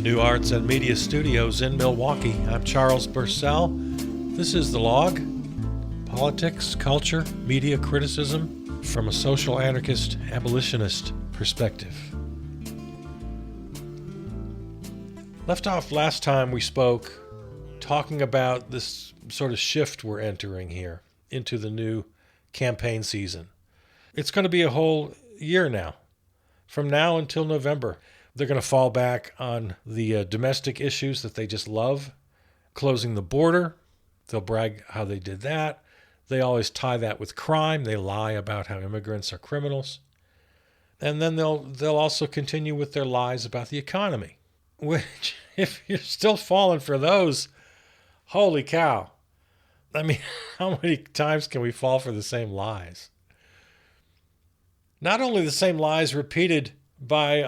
New Arts and Media Studios in Milwaukee. I'm Charles Bursell. This is The Log. Politics, culture, media criticism from a social anarchist, abolitionist perspective. Left off last time we spoke talking about this sort of shift we're entering here into the new campaign season. It's going to be a whole year now. From now until November. They're going to fall back on the domestic issues that they just love. Closing the border. They'll brag how they did that. They always tie that with crime. They lie about how immigrants are criminals. And then they'll also continue with their lies about the economy. Which, if you're still falling for those, holy cow. I mean, how many times can we fall for the same lies? Not only the same lies repeated by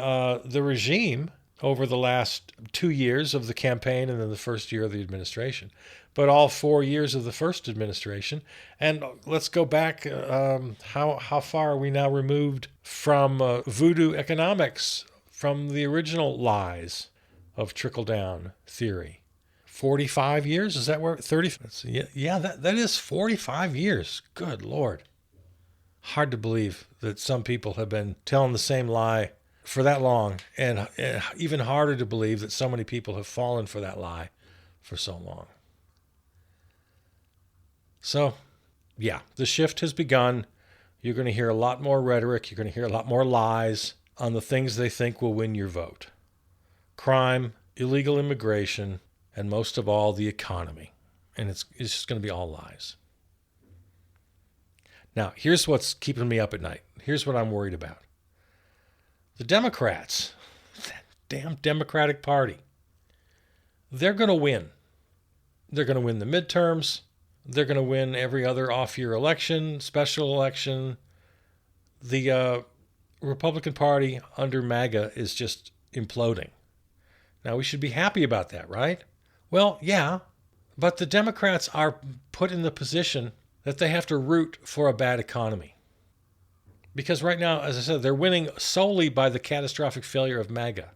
the regime over the last 2 years of the campaign and then the first year of the administration, but all 4 years of the first administration. And let's go back. How far are we now removed from voodoo economics, from the original lies of trickle-down theory? 45 years? Is that where? 30? Yeah, that is 45 years. Good Lord. Hard to believe that some people have been telling the same lie for that long, and even harder to believe that so many people have fallen for that lie for so long. So, yeah, the shift has begun. You're going to hear a lot more rhetoric. You're going to hear a lot more lies on the things they think will win your vote. Crime, illegal immigration, and most of all, the economy. And it's just going to be all lies. Now, here's what's keeping me up at night. Here's what I'm worried about. The Democrats, that damn Democratic Party, they're going to win. They're going to win the midterms. They're going to win every other off-year election, special election. The Republican Party under MAGA is just imploding. Now, we should be happy about that, right? Well, yeah, but the Democrats are put in the position that they have to root for a bad economy. Because right now, as I said, they're winning solely by the catastrophic failure of MAGA.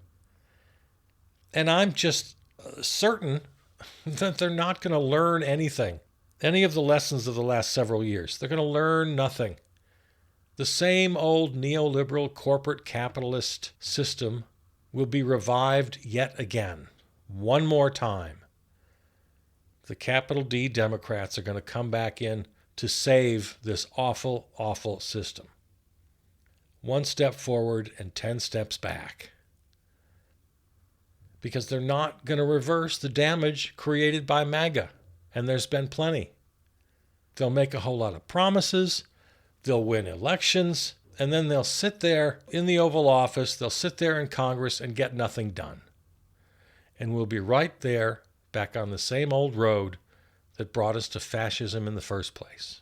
And I'm just certain that they're not going to learn anything, any of the lessons of the last several years. They're going to learn nothing. The same old neoliberal corporate capitalist system will be revived yet again, one more time. The capital D Democrats are going to come back in to save this awful, awful system. 1 step forward and 10 steps back. Because they're not going to reverse the damage created by MAGA. And there's been plenty. They'll make a whole lot of promises. They'll win elections. And then they'll sit there in the Oval Office. They'll sit there in Congress and get nothing done. And we'll be right there back on the same old road that brought us to fascism in the first place.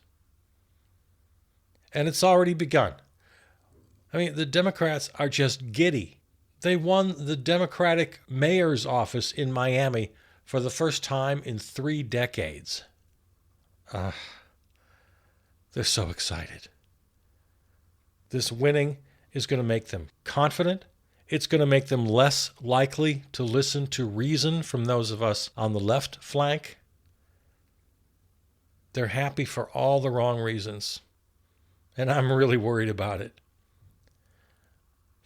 And it's already begun. I mean, the Democrats are just giddy. They won the Democratic mayor's office in Miami for the first time in 3 decades. They're so excited. This winning is going to make them confident. It's going to make them less likely to listen to reason from those of us on the left flank. They're happy for all the wrong reasons. And I'm really worried about it.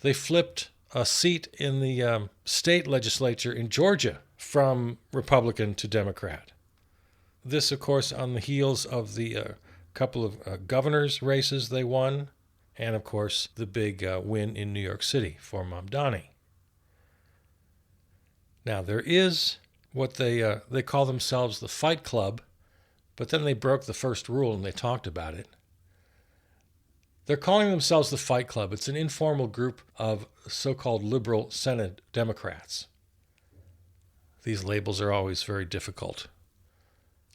They flipped a seat in the state legislature in Georgia from Republican to Democrat. This, of course, on the heels of the couple of governor's races they won, and, of course, the big win in New York City for Mamdani. Now, there is what they call themselves the Fight Club, but then they broke the first rule and they talked about it. They're calling themselves the Fight Club. It's an informal group of so-called liberal Senate Democrats. These labels are always very difficult.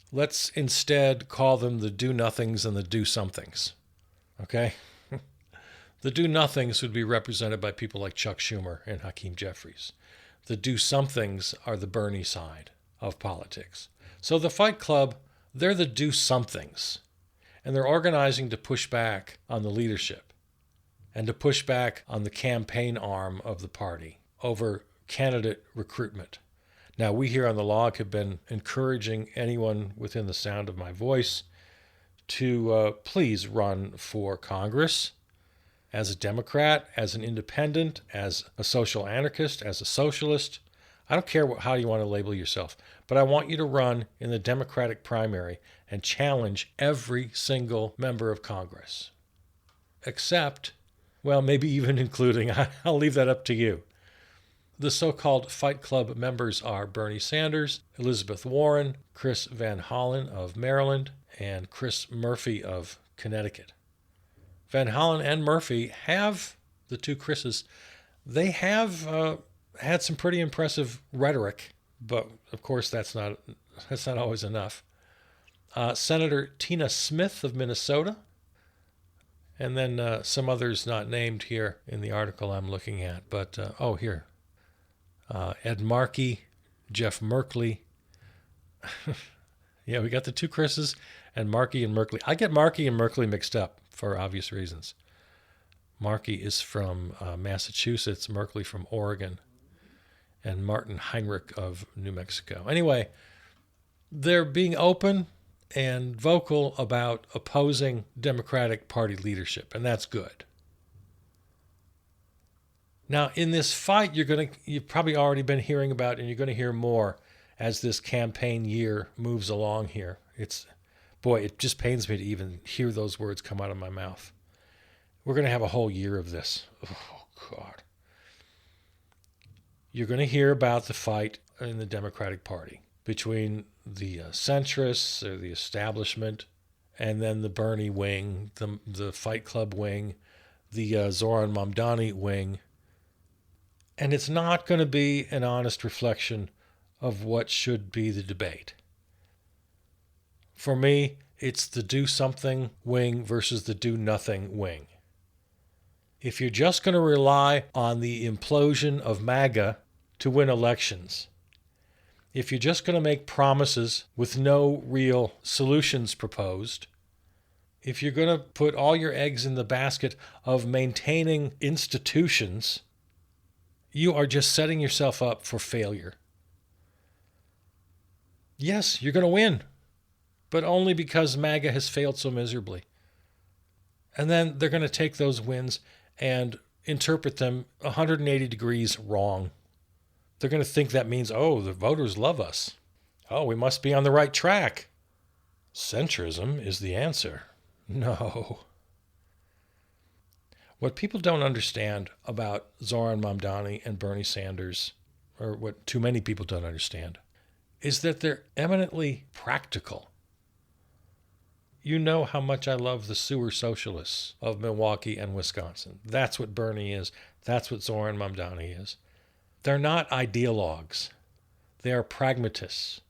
Let's instead call them the do-nothings and the do-somethings. Okay? The do-nothings would be represented by people like Chuck Schumer and Hakeem Jeffries. The do-somethings are the Bernie side of politics. So the Fight Club, they're the do-somethings. And they're organizing to push back on the leadership and to push back on the campaign arm of the party over candidate recruitment. Now, we here on the log have been encouraging anyone within the sound of my voice to please run for Congress as a Democrat, as an independent, as a social anarchist, as a socialist. I don't care how you want to label yourself, but I want you to run in the Democratic primary and challenge every single member of Congress. Except, well, maybe even including, I'll leave that up to you. The so-called Fight Club members are Bernie Sanders, Elizabeth Warren, Chris Van Hollen of Maryland, and Chris Murphy of Connecticut. Van Hollen and Murphy have, the two Chris's, they have had some pretty impressive rhetoric, but of course that's not always enough. Senator Tina Smith of Minnesota, and then some others not named here in the article I'm looking at, but here. Ed Markey, Jeff Merkley. Yeah, we got the two Chris's and Markey and Merkley. I get Markey and Merkley mixed up for obvious reasons. Markey is from Massachusetts, Merkley from Oregon, and Martin Heinrich of New Mexico. Anyway, they're being open and vocal about opposing Democratic Party leadership, and that's good. Now, in this fight, you've probably already been hearing about, and you're going to hear more as this campaign year moves along here. It just pains me to even hear those words come out of my mouth. We're going to have a whole year of this. Oh, God. You're going to hear about the fight in the Democratic Party between the centrists, or the establishment, and then the Bernie wing, the Fight Club wing, the Zoran Mamdani wing. And it's not going to be an honest reflection of what should be the debate. For me, it's the do something wing versus the do nothing wing. If you're just going to rely on the implosion of MAGA to win elections, if you're just going to make promises with no real solutions proposed, if you're going to put all your eggs in the basket of maintaining institutions, you are just setting yourself up for failure. Yes, you're going to win, but only because MAGA has failed so miserably. And then they're going to take those wins and interpret them 180 degrees wrong. They're going to think that means, the voters love us. We must be on the right track. Centrism is the answer. No. What people don't understand about Zoran Mamdani and Bernie Sanders, or what too many people don't understand, is that they're eminently practical. You know how much I love the sewer socialists of Milwaukee and Wisconsin. That's what Bernie is. That's what Zoran Mamdani is. They're not ideologues. They are pragmatists.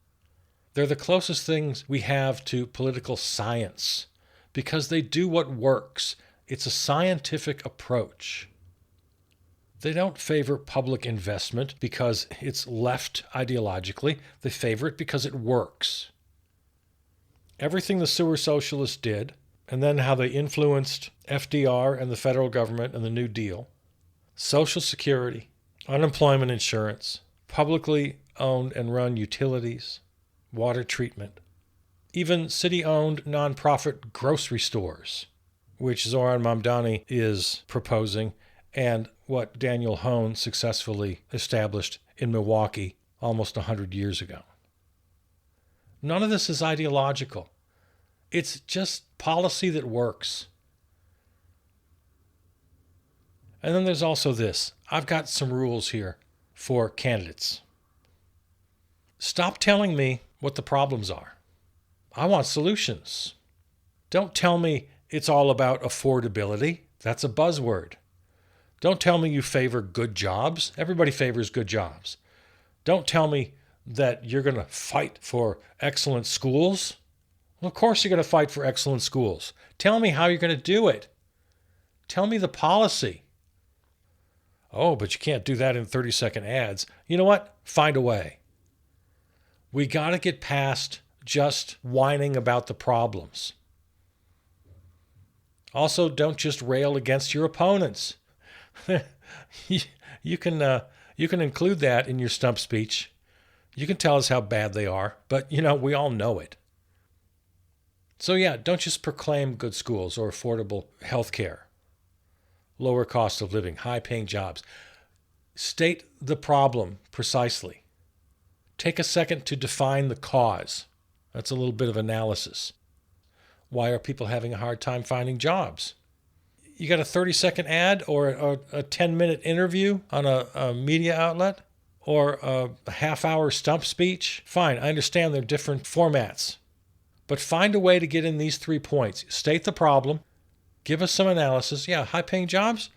They're the closest things we have to political science because they do what works. It's a scientific approach. They don't favor public investment because it's left ideologically. They favor it because it works. Everything the sewer socialists did, and then how they influenced FDR and the federal government and the New Deal, Social Security, unemployment insurance, publicly owned and run utilities, water treatment, even city-owned nonprofit grocery stores, which Zoran Mamdani is proposing, and what Daniel Hone successfully established in Milwaukee almost 100 years ago. None of this is ideological. It's just policy that works. And then there's also this. I've got some rules here for candidates. Stop telling me what the problems are. I want solutions. Don't tell me it's all about affordability. That's a buzzword. Don't tell me you favor good jobs. Everybody favors good jobs. Don't tell me that you're going to fight for excellent schools. Well, of course you're going to fight for excellent schools. Tell me how you're going to do it. Tell me the policy. Oh, but you can't do that in 30-second ads. You know what? Find a way. We got to get past just whining about the problems. Also, don't just rail against your opponents. You can You can include that in your stump speech. You can tell us how bad they are, but, we all know it. So yeah, don't just proclaim good schools or affordable health care, lower cost of living, high-paying jobs. State the problem precisely. Take a second to define the cause. That's a little bit of analysis. Why are people having a hard time finding jobs? You got a 30-second ad or a 10-minute interview on a media outlet or a half-hour stump speech? Fine, I understand they're different formats. But find a way to get in these 3 points. State the problem. Give us some analysis. Yeah, high-paying jobs?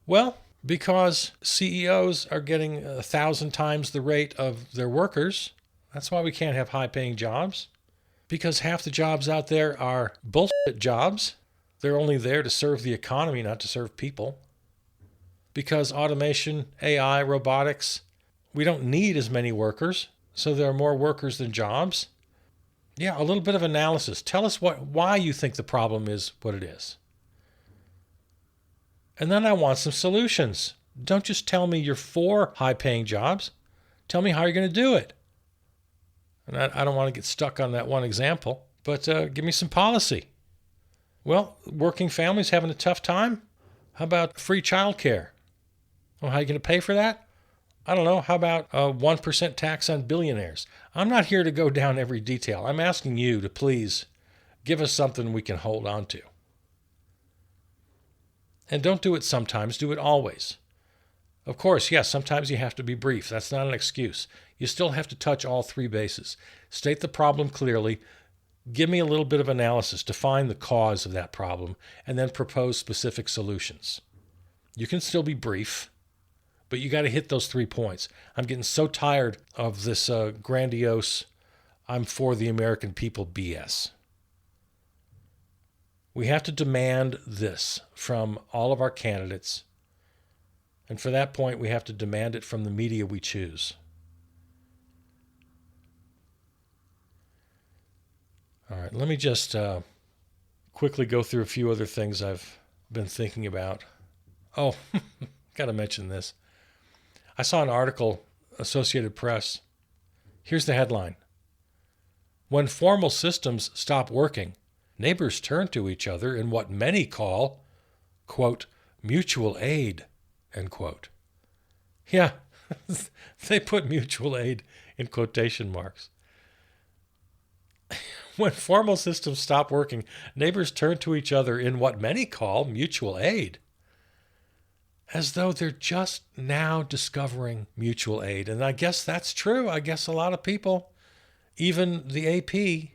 Well, because CEOs are getting 1,000 times the rate of their workers. That's why we can't have high-paying jobs. Because half the jobs out there are bullshit jobs. They're only there to serve the economy, not to serve people. Because automation, AI, robotics, we don't need as many workers, so there are more workers than jobs. Yeah, a little bit of analysis. Tell us why you think the problem is what it is. And then I want some solutions. Don't just tell me you're for high-paying jobs. Tell me how you're going to do it. And I don't want to get stuck on that one example, but give me some policy. Well, working families having a tough time? How about free childcare? Well, how are you going to pay for that? I don't know. How about a 1% tax on billionaires? I'm not here to go down every detail. I'm asking you to please give us something we can hold on to. And don't do it sometimes. Do it always. Of course, yes, sometimes you have to be brief. That's not an excuse. You still have to touch all 3 bases. State the problem clearly. Give me a little bit of analysis. Define the cause of that problem. And then propose specific solutions. You can still be brief, but you got to hit those 3 points. I'm getting so tired of this grandiose, I'm for the American people BS. We have to demand this from all of our candidates. And for that point, we have to demand it from the media we choose. All right, let me just quickly go through a few other things I've been thinking about. Oh, got to mention this. I saw an article, Associated Press. Here's the headline. When formal systems stop working, neighbors turn to each other in what many call, quote, mutual aid, end quote. Yeah, they put mutual aid in quotation marks. When formal systems stop working, neighbors turn to each other in what many call mutual aid. As though they're just now discovering mutual aid. And I guess that's true. I guess a lot of people, even the AP,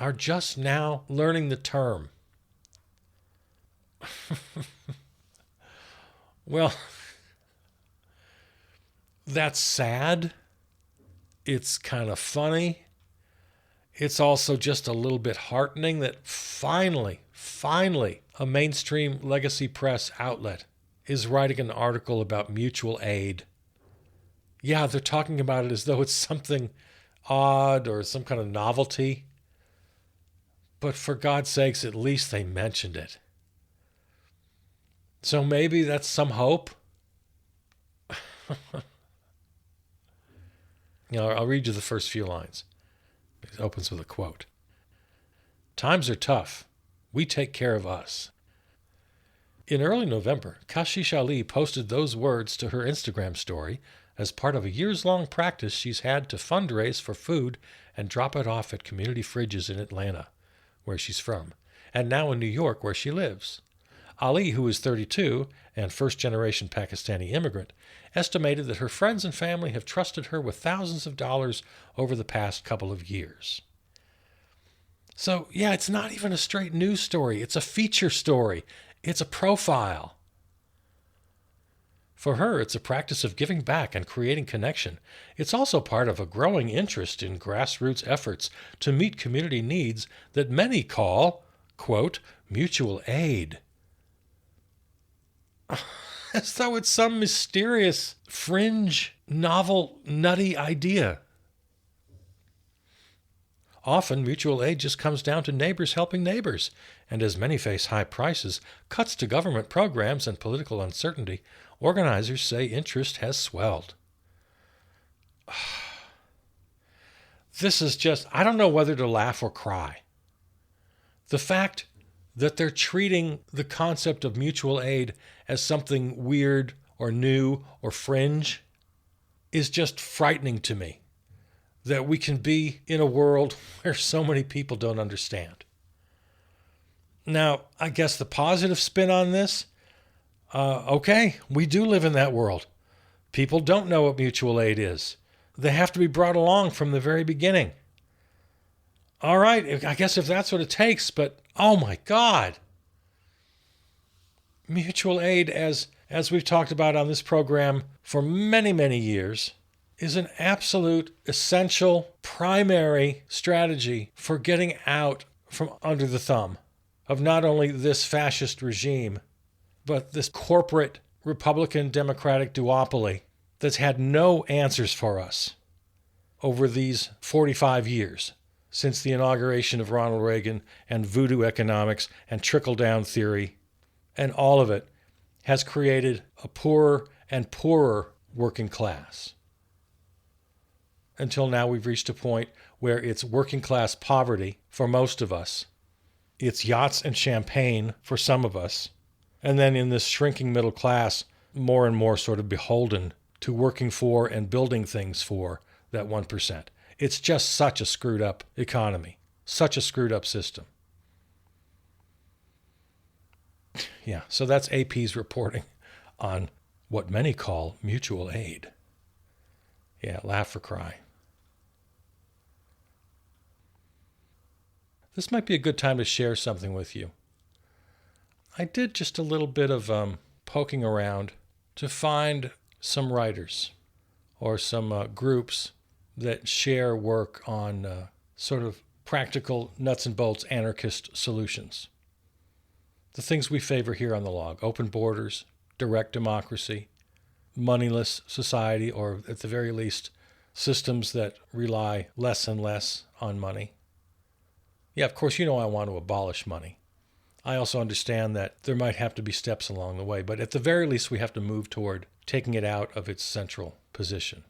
are just now learning the term. Well, that's sad. It's kind of funny. It's also just a little bit heartening that finally, a mainstream legacy press outlet is writing an article about mutual aid. Yeah, they're talking about it as though it's something odd or some kind of novelty. But for God's sakes, at least they mentioned it. So maybe that's some hope. I'll read you the first few lines. It opens with a quote. Times are tough. We take care of us. In early November, Kashish Ali posted those words to her Instagram story as part of a years-long practice she's had to fundraise for food and drop it off at community fridges in Atlanta, where she's from, and now in New York, where she lives. Ali, who is 32 and first-generation Pakistani immigrant, estimated that her friends and family have trusted her with thousands of dollars over the past couple of years. So, yeah, it's not even a straight news story. It's a feature story. It's a profile. For her, it's a practice of giving back and creating connection. It's also part of a growing interest in grassroots efforts to meet community needs that many call, quote, mutual aid. As though it's some mysterious, fringe, novel, nutty idea. Often, mutual aid just comes down to neighbors helping neighbors, and as many face high prices, cuts to government programs, and political uncertainty, organizers say interest has swelled. This is just, I don't know whether to laugh or cry. The fact that they're treating the concept of mutual aid as something weird or new or fringe is just frightening to me. That we can be in a world where so many people don't understand. Now, I guess the positive spin on this, okay, we do live in that world. People don't know what mutual aid is. They have to be brought along from the very beginning. All right, I guess if that's what it takes, but oh my God. Mutual aid, as we've talked about on this program for many, many years, is an absolute, essential, primary strategy for getting out from under the thumb of not only this fascist regime, but this corporate Republican Democratic duopoly that's had no answers for us over these 45 years since the inauguration of Ronald Reagan and voodoo economics and trickle-down theory, and all of it has created a poorer and poorer working class. Until now, we've reached a point where it's working class poverty for most of us. It's yachts and champagne for some of us. And then in this shrinking middle class, more and more sort of beholden to working for and building things for that 1%. It's just such a screwed up economy, such a screwed up system. Yeah, so that's AP's reporting on what many call mutual aid. Yeah, laugh or cry. This might be a good time to share something with you. I did just a little bit of poking around to find some writers or some groups that share work on sort of practical nuts and bolts anarchist solutions. The things we favor here on the log: open borders, direct democracy, moneyless society, or at the very least, systems that rely less and less on money. Yeah, of course, I want to abolish money. I also understand that there might have to be steps along the way, but at the very least, we have to move toward taking it out of its central position.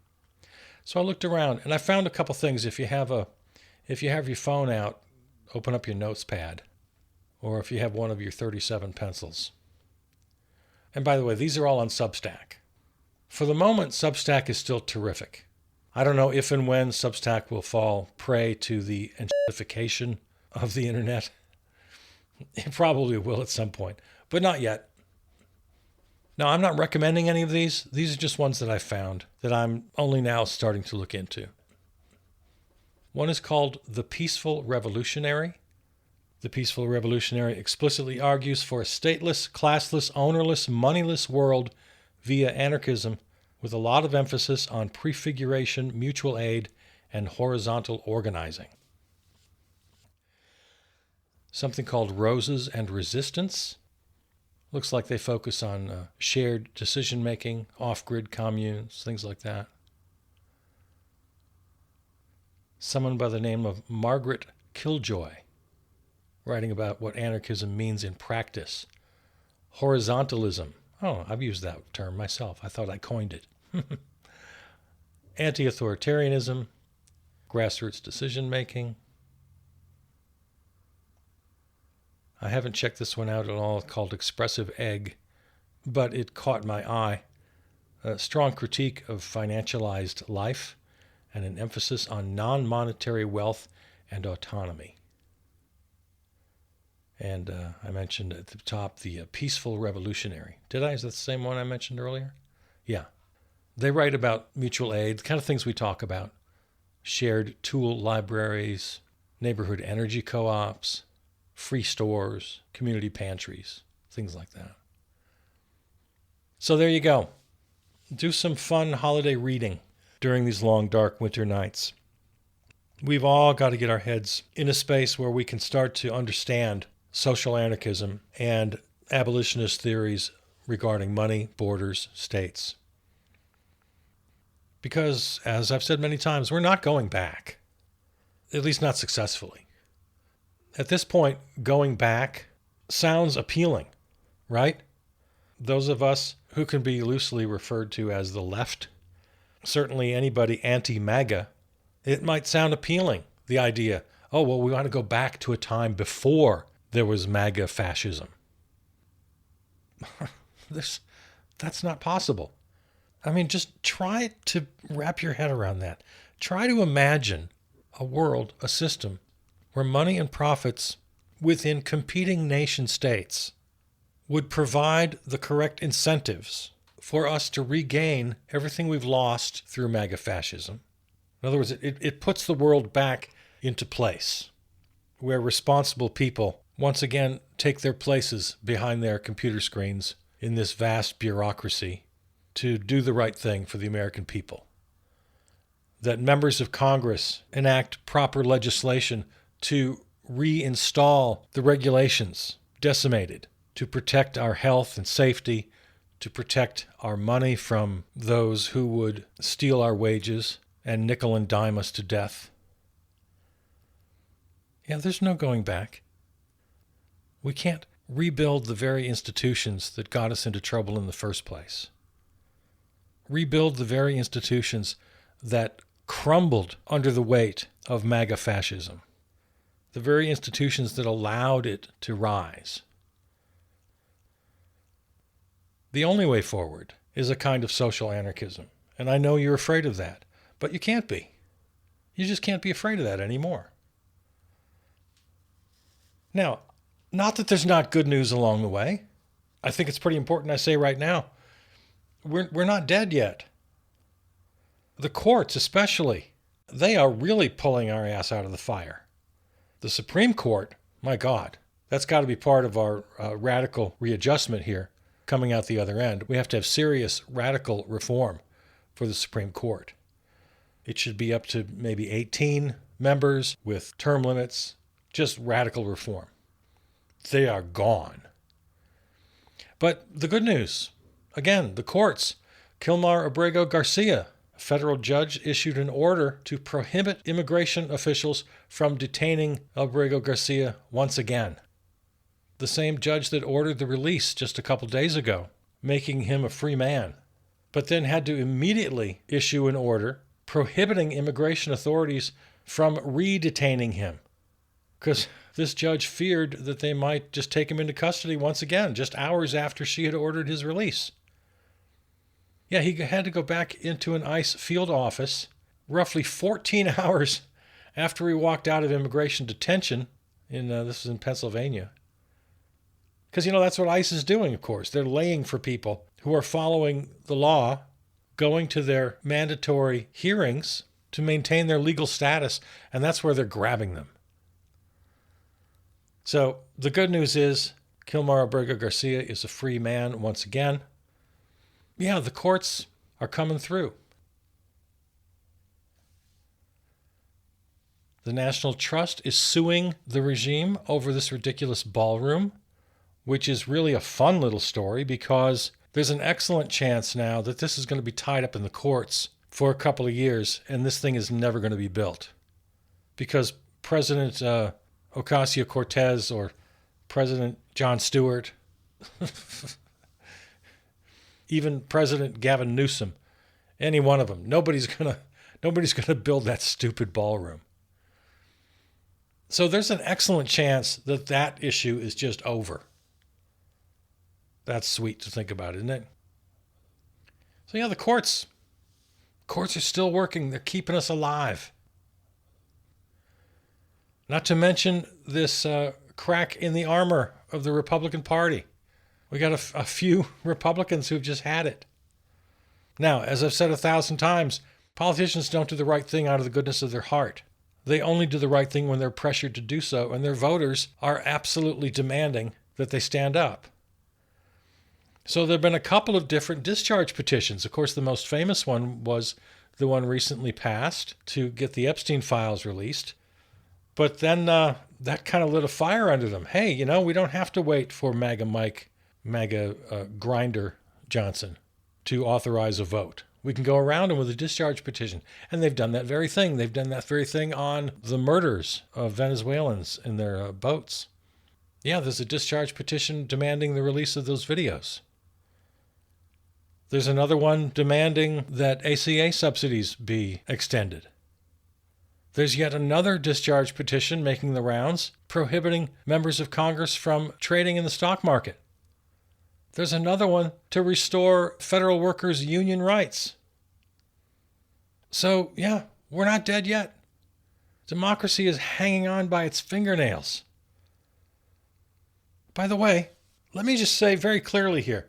So I looked around and I found a couple things. If you have your phone out, open up your notes pad, or if you have one of your 37 pencils. And by the way, these are all on Substack. For the moment, Substack is still terrific. I don't know if and when Substack will fall prey to the enchilification of the internet. It probably will at some point, but not yet. Now, I'm not recommending any of these. These are just ones that I found that I'm only now starting to look into. One is called The Peaceful Revolutionary. The Peaceful Revolutionary explicitly argues for a stateless, classless, ownerless, moneyless world via anarchism, with a lot of emphasis on prefiguration, mutual aid, and horizontal organizing. Something called Roses and Resistance. Looks like they focus on shared decision-making, off-grid communes, things like that. Someone by the name of Margaret Killjoy, writing about what anarchism means in practice. Horizontalism. Oh, I've used that term myself. I thought I coined it. Anti-authoritarianism, grassroots decision-making. I haven't checked this one out at all. It's called Expressive Egg, but it caught my eye. A strong critique of financialized life and an emphasis on non-monetary wealth and autonomy. And I mentioned at the top the Peaceful Revolutionary. Did I? Is that the same one I mentioned earlier? Yeah. They write about mutual aid, the kind of things we talk about. Shared tool libraries, neighborhood energy co-ops, free stores, community pantries, things like that. So there you go. Do some fun holiday reading during these long, dark winter nights. We've all got to get our heads in a space where we can start to understand social anarchism and abolitionist theories regarding money, borders, states. Because, as I've said many times, we're not going back. at least not successfully. At this point, going back sounds appealing, right? Those of us who can be loosely referred to as the left, certainly anybody anti-MAGA, it might sound appealing, the idea, oh, well, we want to go back to a time before there was MAGA fascism. That's not possible. I mean, just try to wrap your head around that. Try to imagine a world, a system, where money and profits within competing nation states would provide the correct incentives for us to regain everything we've lost through MAGA fascism. In other words, it puts the world back into place, where responsible people once again take their places behind their computer screens in this vast bureaucracy to do the right thing for the American people. That members of Congress enact proper legislation to reinstall the regulations decimated, to protect our health and safety, to protect our money from those who would steal our wages and nickel and dime us to death. Yeah, there's no going back. We can't rebuild the very institutions that got us into trouble in the first place. Rebuild the very institutions that crumbled under the weight of MAGA fascism. The very institutions that allowed it to rise. The only way forward is a kind of social anarchism. And I know you're afraid of that, but you can't be. You just can't be afraid of that anymore. Now, not that there's not good news along the way. I think it's pretty important I say right now, we're not dead yet. The courts especially, they are really pulling our ass out of the fire. The Supreme Court, my God, that's got to be part of our radical readjustment here coming out the other end. We have to have serious radical reform for the Supreme Court. It should be up to maybe 18 members with term limits, just radical reform. They are gone. But the good news, again, the courts, Kilmar Abrego Garcia, a federal judge, issued an order to prohibit immigration officials from detaining Abrego Garcia once again. The same judge that ordered the release just a couple days ago, making him a free man, but then had to immediately issue an order prohibiting immigration authorities from re-detaining him, because this judge feared that they might just take him into custody once again, just hours after she had ordered his release. Yeah, he had to go back into an ICE field office roughly 14 hours after he walked out of immigration detention. This was in Pennsylvania. Because, that's what ICE is doing, of course. They're laying for people who are following the law, going to their mandatory hearings to maintain their legal status, and that's where they're grabbing them. So the good news is Kilmar Abrego Garcia is a free man once again. Yeah, the courts are coming through. The National Trust is suing the regime over this ridiculous ballroom, which is really a fun little story because there's an excellent chance now that this is going to be tied up in the courts for a couple of years, and this thing is never going to be built. Because President Ocasio-Cortez or President Jon Stewart, even President Gavin Newsom, any one of them, nobody's gonna build that stupid ballroom. So there's an excellent chance that that issue is just over. That's sweet to think about, isn't it? So yeah, the courts are still working. They're keeping us alive. Not to mention this crack in the armor of the Republican Party. We got a few Republicans who've just had it. Now, as I've said 1,000 times, politicians don't do the right thing out of the goodness of their heart. They only do the right thing when they're pressured to do so, and their voters are absolutely demanding that they stand up. So there have been a couple of different discharge petitions. Of course, the most famous one was the one recently passed to get the Epstein files released. But then that kind of lit a fire under them. Hey, we don't have to wait for MAGA Grinder Johnson to authorize a vote. We can go around them with a discharge petition. And they've done that very thing. They've done that very thing on the murders of Venezuelans in their boats. Yeah, there's a discharge petition demanding the release of those videos. There's another one demanding that ACA subsidies be extended. There's yet another discharge petition making the rounds prohibiting members of Congress from trading in the stock market. There's another one to restore federal workers' union rights. So, yeah, we're not dead yet. Democracy is hanging on by its fingernails. By the way, let me just say very clearly here,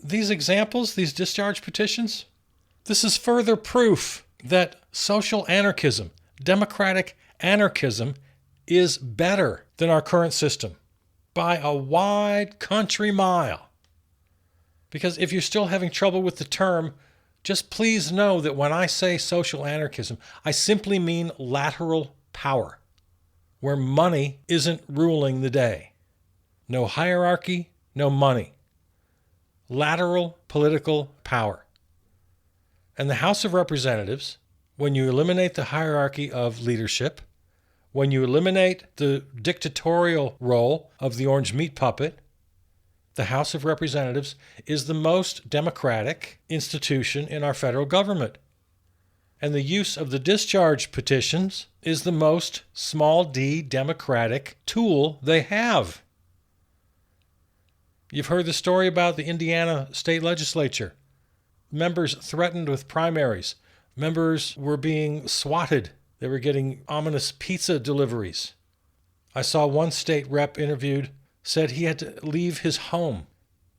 these examples, these discharge petitions, this is further proof that social anarchism, democratic anarchism, is better than our current system by a wide country mile. Because if you're still having trouble with the term, just please know that when I say social anarchism, I simply mean lateral power, where money isn't ruling the day. No hierarchy, no money. Lateral political power. And the House of Representatives, when you eliminate the hierarchy of leadership, when you eliminate the dictatorial role of the orange meat puppet, the House of Representatives is the most democratic institution in our federal government. And the use of the discharge petitions is the most small d democratic tool they have. You've heard the story about the Indiana state legislature. Members threatened with primaries. Members were being swatted. They were getting ominous pizza deliveries. I saw one state rep interviewed said he had to leave his home,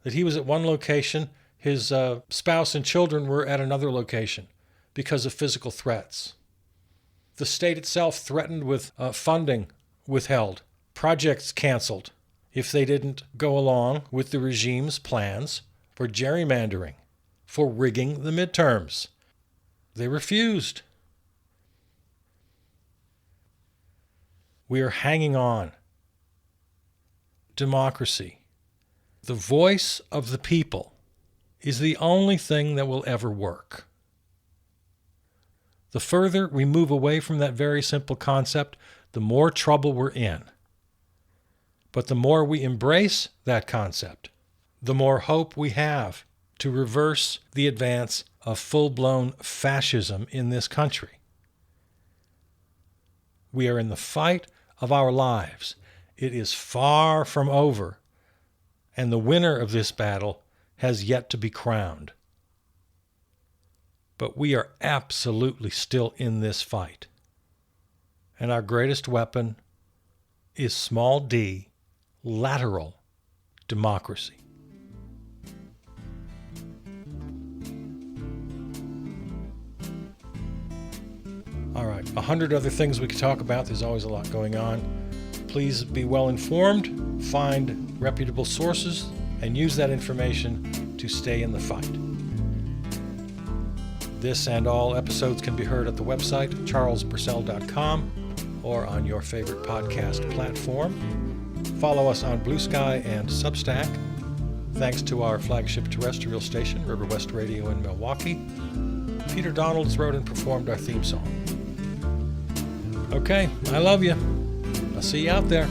that he was at one location, his spouse and children were at another location because of physical threats. The state itself threatened with funding withheld, projects canceled if they didn't go along with the regime's plans for gerrymandering, for rigging the midterms. They refused. We are hanging on. Democracy, the voice of the people, is the only thing that will ever work. The further we move away from that very simple concept, the more trouble we're in. But the more we embrace that concept, the more hope we have to reverse the advance of full-blown fascism in this country. We are in the fight of our lives. It is far from over, and the winner of this battle has yet to be crowned. But we are absolutely still in this fight. And our greatest weapon is small d, lateral democracy. All right, 100 other things we could talk about. There's always a lot going on. Please be well informed, find reputable sources, and use that information to stay in the fight. This and all episodes can be heard at the website charlespurcell.com or on your favorite podcast platform. Follow us on Blue Sky and Substack. Thanks to our flagship terrestrial station, River West Radio in Milwaukee. Peter Donalds wrote and performed our theme song. Okay, I love you. I'll see you out there.